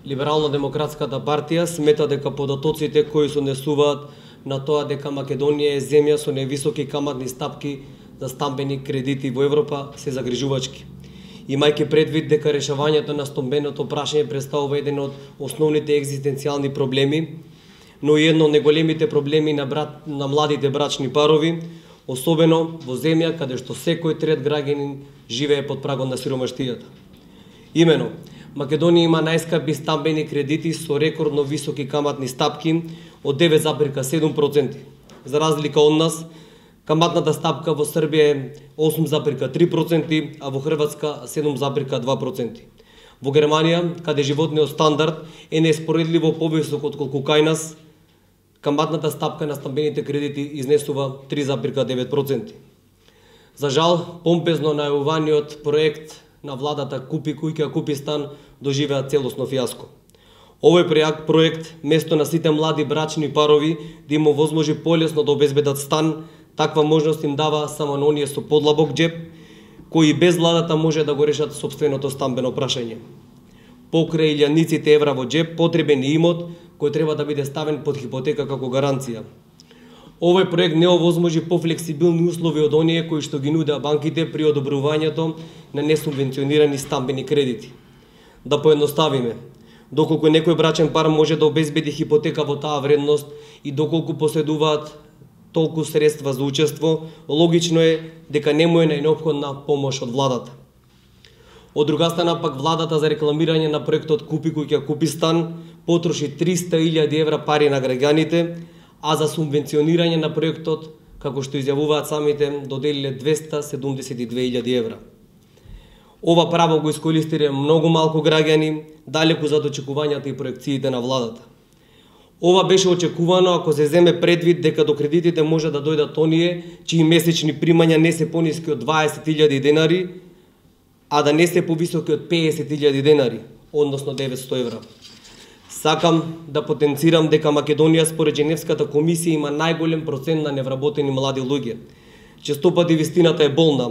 Либерално-демократската партија смета дека податоците кои се однесуваат на тоа дека Македонија е земја со највисоки каматни стапки за стамбени кредити во Европа се загрижувачки. Имајќи предвид дека решавањето на стамбеното прашање представува еден од основните екзистенцијални проблеми, но и едно од најголемите проблеми на младите брачни парови, особено во земја каде што секој трет граѓанин живее под прагот на сиромаштијата. Имено, Македонија има најскапи стамбени кредити со рекордно високи каматни стапки од 9,7%. За разлика од нас, каматната стапка во Србија е 8,3%, а во Хрватска 7,2%. Во Германија, каде животниот стандард е неспоредливо повисок отколку кај нас, каматната стапка на стамбените кредити изнесува 3,9%. За жал, помпезно најавуваниот проект на владата Купи куќа, купи стан доживеа целосно фијаско. Овој проект, место на сите млади брачни парови да им овозможи полесно да обезбедат стан, таква можност им дава само на оние со подлабок џеп, кои без владата може да го решат сопственото стамбено прашање. Покрај илјадниците евра во џеп, потребен е имот кој треба да биде ставен под хипотека како гаранција. Овој проект не овозможи пофлексибилни услови од оние кои што ги нудеа банките при одобрувањето на несубвенционирани стамбени кредити. Да поедноставиме, доколку некој брачен пар може да обезбеди хипотека во таа вредност и доколку поседуваат толку средства за учество, логично е дека не му е најнеопходна помош од владата. Од друга страна пак владата за рекламирање на проектот Купи куќа, купи стан потроши 300.000 евра пари на граѓаните, а за субвенционирање на проектот, како што изјавуваат самите, доделиле 272.000 евра. Ова право го искористиле многу малку граѓани, далеку зад очекувањата и проекциите на владата. Ова беше очекувано ако се земе предвид дека до кредитите може да дојдат оние чии месечни примања не се пониски од 20.000 денари, а да не се повисоки од 50.000 денари, односно 900 евра. Сакам да потенцирам дека Македонија според Женевската комисија има најголем процент на невработени млади луѓе. Честопати вистината е болна,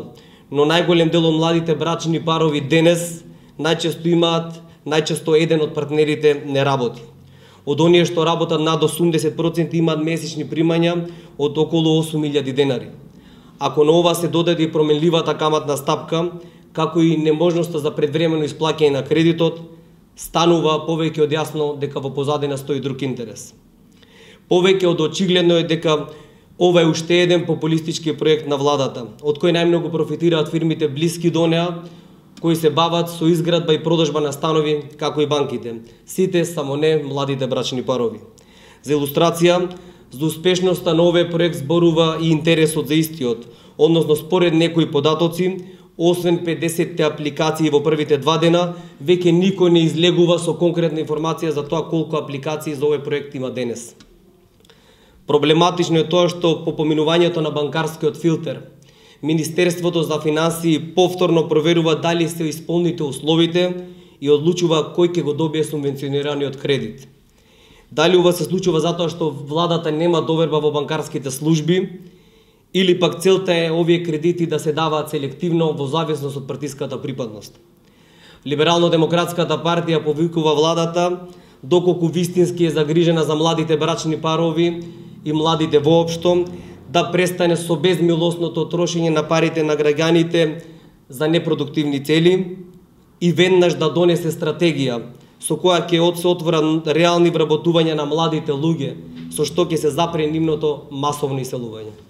но најголем дел од младите брачни парови денес најчесто еден од партнерите не работи. Од оние што работат над 80% имаат месечни примања од околу 8.000 денари. Ако на ова се додаде и променливата каматна стапка, како и неможноста за предвремено исплаќање на кредитот, станува повеќе од јасно дека во позадина стои друг интерес. Повеќе од очигледно е дека ова е уште еден популистички проект на владата, од кој најмногу профитираат фирмите блиски до неа, кои се бават со изградба и продажба на станови, како и банките. Сите, само не младите брачни парови. За илустрација, за успешноста на овој проект зборува и интересот за истиот, односно според некои податоци, освен 50 апликации во првите 2 дена, веќе никој не излегува со конкретна информација за тоа колку апликации за овој проект има денес. Проблематично е тоа што по поминувањето на банкарскиот филтер, Министерството за финансии повторно проверува дали се исполните условите и одлучува кој ќе го добие субвенционираниот кредит. Дали ова се случува затоа што владата нема доверба во банкарските служби, или пак целта е овие кредити да се даваат селективно во зависност од партиската припадност. Либерално-демократската партија повикува владата, доколку вистински е загрижена за младите брачни парови и младите воопшто, да престане со безмилосното трошење на парите на граѓаните за непродуктивни цели и веднаш да донесе стратегија со која ќе се отвора реални вработувања на младите луѓе, со што ќе се запре нивното масовно иселување.